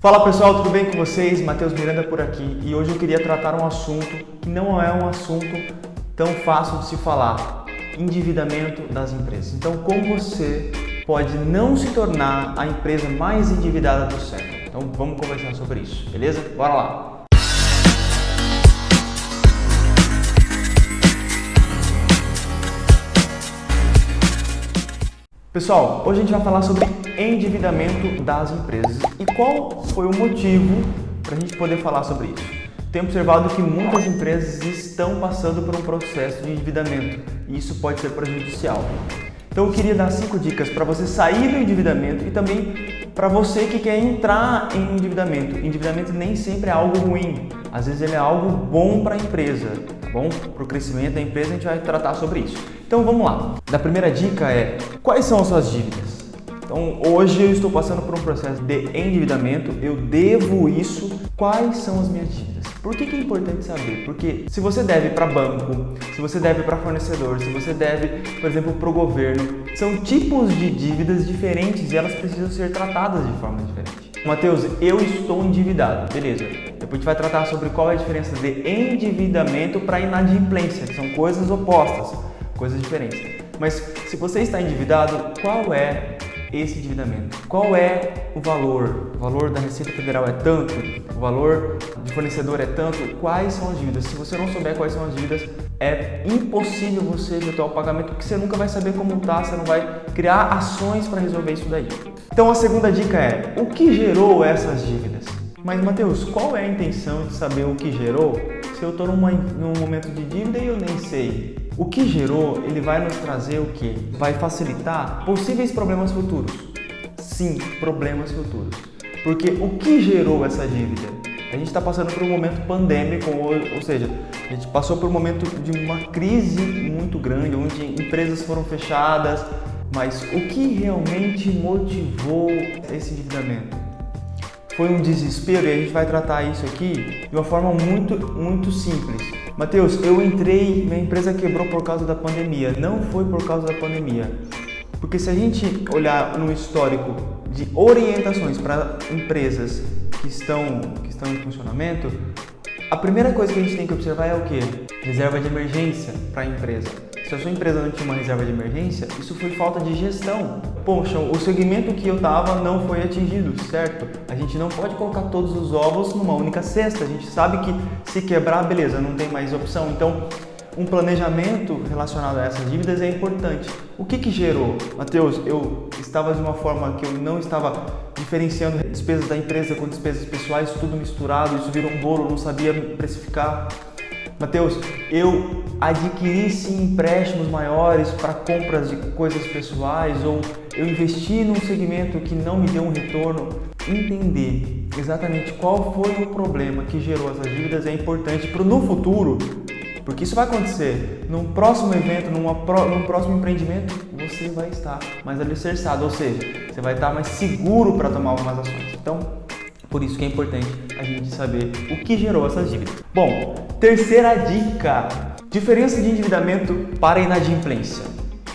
Fala pessoal, tudo bem com vocês? Matheus Miranda por aqui e hoje eu queria tratar um assunto que não é um assunto tão fácil de se falar: endividamento das empresas. Então, como você pode não se tornar a empresa mais endividada do século? Então, vamos conversar sobre isso, beleza? Bora lá! Pessoal, hoje a gente vai falar sobre endividamento das empresas e qual foi o motivo para a gente poder falar sobre isso. Tenho observado que muitas empresas estão passando por um processo de endividamento e isso pode ser prejudicial. Então eu queria dar 5 dicas para você sair do endividamento e também para você que quer entrar em endividamento. Endividamento nem sempre é algo ruim, às vezes ele é algo bom para a empresa, tá bom? Para o crescimento da empresa a gente vai tratar sobre isso. Então vamos lá. A primeira dica é: quais são as suas dívidas? Então hoje eu estou passando por um processo de endividamento, eu devo isso. Quais são as minhas dívidas? Por que é importante saber? Porque se você deve para banco, se você deve para fornecedor, se você deve, por exemplo, para o governo, são tipos de dívidas diferentes e elas precisam ser tratadas de forma diferente. Matheus, eu estou endividado, beleza. Depois a gente vai tratar sobre qual é a diferença de endividamento para inadimplência, que são coisas opostas, coisas diferentes. Mas se você está endividado, qual é esse endividamento? Qual é o valor? O valor da Receita Federal é tanto? O valor de fornecedor é tanto? Quais são as dívidas? Se você não souber quais são as dívidas, é impossível você efetuar o pagamento, porque você nunca vai saber como está, você não vai criar ações para resolver isso daí. Então a segunda dica é: o que gerou essas dívidas? Mas Matheus, qual é a intenção de saber o que gerou se eu estou num momento de dívida e eu nem sei? O que gerou, ele vai nos trazer o quê? Vai facilitar possíveis problemas futuros. Sim, problemas futuros. Porque o que gerou essa dívida? A gente está passando por um momento pandêmico, ou seja, a gente passou por um momento de uma crise muito grande, onde empresas foram fechadas, mas o que realmente motivou esse endividamento? Foi um desespero, e a gente vai tratar isso aqui de uma forma muito simples. Matheus, minha empresa quebrou por causa da pandemia. Não foi por causa da pandemia. Porque se a gente olhar no histórico de orientações para empresas que estão em funcionamento, a primeira coisa que a gente tem que observar é o quê? Reserva de emergência para a empresa. Se a sua empresa não tinha uma reserva de emergência, isso foi falta de gestão. Poxa, o segmento que eu estava não foi atingido, certo? A gente não pode colocar todos os ovos numa única cesta. A gente sabe que se quebrar, beleza, não tem mais opção. Então, um planejamento relacionado a essas dívidas é importante. O que gerou? Matheus, eu estava de uma forma que eu não estava diferenciando despesas da empresa com despesas pessoais, tudo misturado, isso virou um bolo, não sabia precificar. Matheus, eu adquiri sim empréstimos maiores para compras de coisas pessoais, ou eu investi num segmento que não me deu um retorno. Entender exatamente qual foi o problema que gerou essas dívidas é importante para no futuro, porque isso vai acontecer num próximo evento, num próximo empreendimento, você vai estar mais alicerçado, ou seja, você vai estar mais seguro para tomar algumas ações. Então, por isso que é importante a gente saber o que gerou essas dívidas. Bom, terceira dica: diferença de endividamento para inadimplência.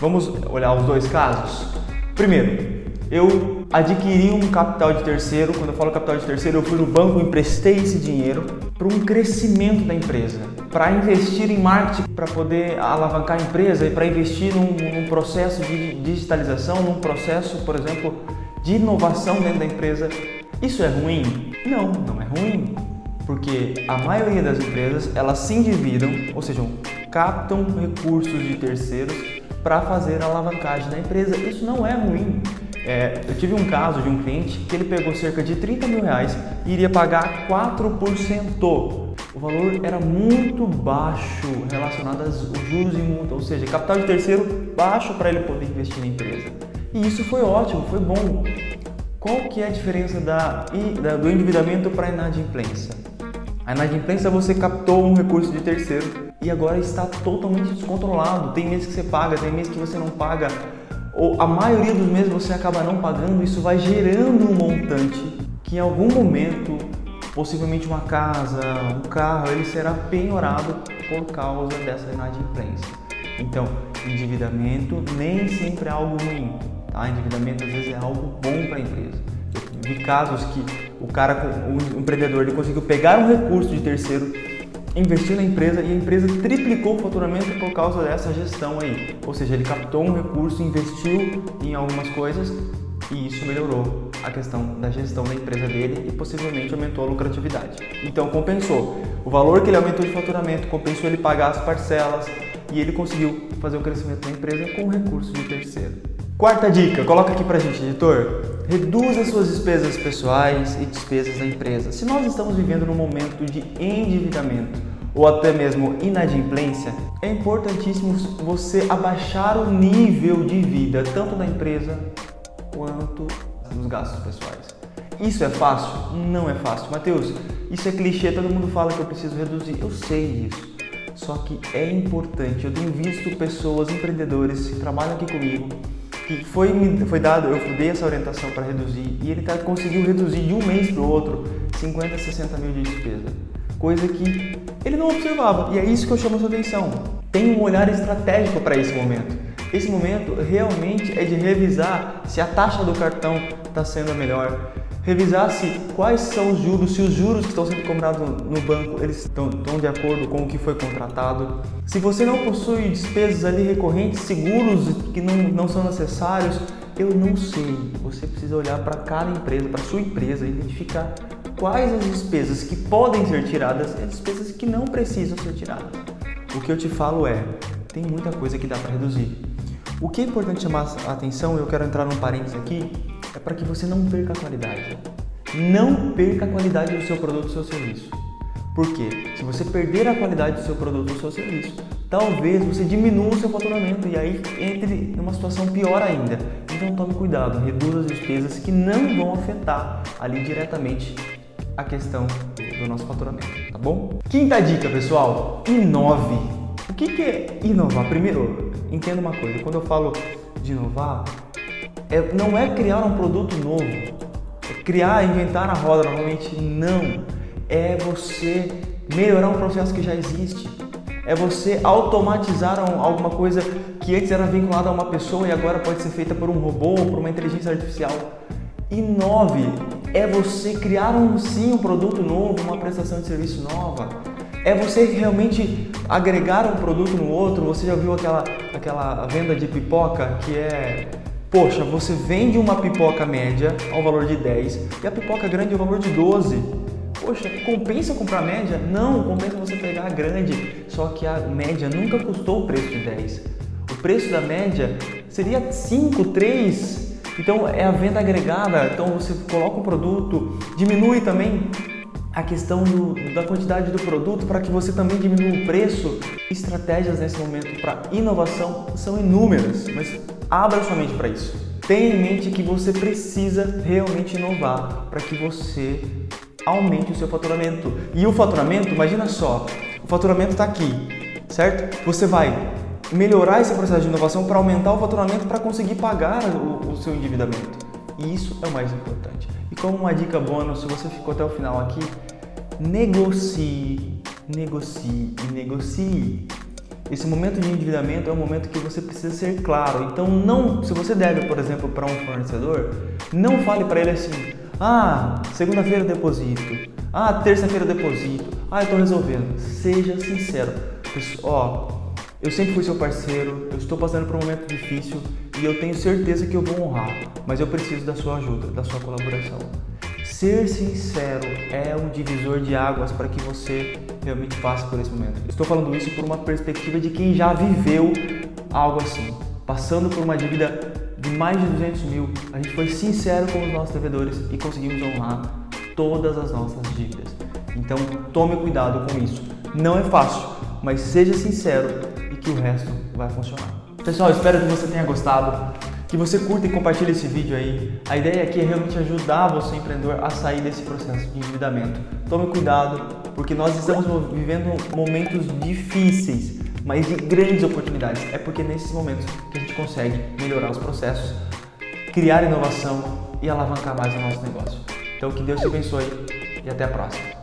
Vamos olhar os dois casos? Primeiro, eu adquiri um capital de terceiro. Quando eu falo capital de terceiro, eu fui no banco, emprestei esse dinheiro para um crescimento da empresa, para investir em marketing, para poder alavancar a empresa e para investir num processo de digitalização, num processo, por exemplo, de inovação dentro da empresa. Isso é ruim? Não, não é ruim, porque a maioria das empresas, elas se endividam, ou seja, captam recursos de terceiros para fazer a alavancagem da empresa. Isso não é ruim. Eu tive um caso de um cliente que ele pegou cerca de 30 mil reais e iria pagar 4%. O valor era muito baixo relacionado aos juros e multa, ou seja, capital de terceiro baixo para ele poder investir na empresa. E isso foi ótimo, foi bom. Qual que é a diferença do endividamento para a inadimplência? A inadimplência, você captou um recurso de terceiro e agora está totalmente descontrolado. Tem meses que você paga, tem meses que você não paga, ou a maioria dos meses você acaba não pagando. Isso vai gerando um montante que em algum momento, possivelmente uma casa, um carro, ele será penhorado por causa dessa inadimplência. Então, endividamento nem sempre é algo ruim. Endividamento às vezes é algo bom para a empresa. Eu vi casos que o empreendedor, ele conseguiu pegar um recurso de terceiro, investiu na empresa e a empresa triplicou o faturamento por causa dessa gestão aí. Ou seja, ele captou um recurso, investiu em algumas coisas e isso melhorou a questão da gestão da empresa dele e possivelmente aumentou a lucratividade. Então compensou. O valor que ele aumentou de faturamento compensou ele pagar as parcelas e ele conseguiu fazer o crescimento da empresa com recurso de terceiro. Quarta dica, coloca aqui pra gente, editor. Reduza suas despesas pessoais e despesas da empresa. Se nós estamos vivendo num momento de endividamento ou até mesmo inadimplência, é importantíssimo você abaixar o nível de vida, tanto da empresa quanto nos gastos pessoais. Isso é fácil? Não é fácil. Mateus, isso é clichê, todo mundo fala que eu preciso reduzir. Eu sei disso. Só que é importante. Eu tenho visto pessoas, empreendedores que trabalham aqui comigo, que eu dei essa orientação para reduzir e ele conseguiu reduzir de um mês para o outro 50, 60 mil de despesa. Coisa que ele não observava. E é isso que eu chamo a sua atenção. Tem um olhar estratégico para esse momento. Esse momento realmente é de revisar se a taxa do cartão está sendo a melhor, revisar quais são os juros, se os juros que estão sendo cobrados no banco eles estão de acordo com o que foi contratado. Se você não possui despesas ali recorrentes, seguros que não são necessários, eu não sei. Você precisa olhar para cada empresa, para sua empresa, identificar quais as despesas que podem ser tiradas e as despesas que não precisam ser tiradas. O que eu te falo tem muita coisa que dá para reduzir. O que é importante chamar a atenção, eu quero entrar num parênteses aqui, é para que você não perca a qualidade. Não perca a qualidade do seu produto ou do seu serviço. Por quê? Se você perder a qualidade do seu produto ou do seu serviço, talvez você diminua o seu faturamento e aí entre numa situação pior ainda. Então tome cuidado, reduza as despesas que não vão afetar ali diretamente a questão do nosso faturamento, tá bom? Quinta dica, pessoal, inove. O que é inovar? Primeiro, entenda uma coisa, quando eu falo de inovar, não é criar um produto novo, é inventar a roda novamente, não. É você melhorar um processo que já existe, é você automatizar alguma coisa que antes era vinculada a uma pessoa e agora pode ser feita por um robô ou por uma inteligência artificial. Inove é você criar um produto novo, uma prestação de serviço nova. É você realmente agregar um produto no outro. Você já viu aquela venda de pipoca que poxa, você vende uma pipoca média ao valor de 10 e a pipoca grande ao valor de 12. Poxa, compensa comprar a média? Não, compensa você pegar a grande. Só que a média nunca custou o preço de 10. O preço da média seria 5, 3. Então é a venda agregada. Então você coloca o produto, diminui também a questão da quantidade do produto para que você também diminua o preço. Estratégias nesse momento para inovação são inúmeras, mas abra sua mente para isso. Tenha em mente que você precisa realmente inovar para que você aumente o seu faturamento. E o faturamento, imagina só, o faturamento está aqui, certo? Você vai melhorar esse processo de inovação para aumentar o faturamento para conseguir pagar o seu endividamento. E isso é o mais importante. E como uma dica bônus, se você ficou até o final aqui, negocie, negocie e negocie. Esse momento de endividamento é um momento que você precisa ser claro. Então, se você deve, por exemplo, para um fornecedor, não fale para ele assim: segunda-feira eu deposito, terça-feira eu deposito, eu estou resolvendo. Seja sincero. Eu sempre fui seu parceiro, eu estou passando por um momento difícil e eu tenho certeza que eu vou honrar, mas eu preciso da sua ajuda, da sua colaboração. Ser sincero é um divisor de águas para que você realmente passe por esse momento. Estou falando isso por uma perspectiva de quem já viveu algo assim, passando por uma dívida de mais de 200 mil. A gente foi sincero com os nossos devedores e conseguimos honrar todas as nossas dívidas. Então tome cuidado com isso. Não é fácil, mas seja sincero e que o resto vai funcionar. Pessoal, espero que você tenha gostado, que você curta e compartilhe esse vídeo aí. A ideia aqui é realmente ajudar você, empreendedor, a sair desse processo de endividamento. Tome cuidado, porque nós estamos vivendo momentos difíceis, mas de grandes oportunidades. É porque nesses momentos que a gente consegue melhorar os processos, criar inovação e alavancar mais o nosso negócio. Então que Deus te abençoe e até a próxima.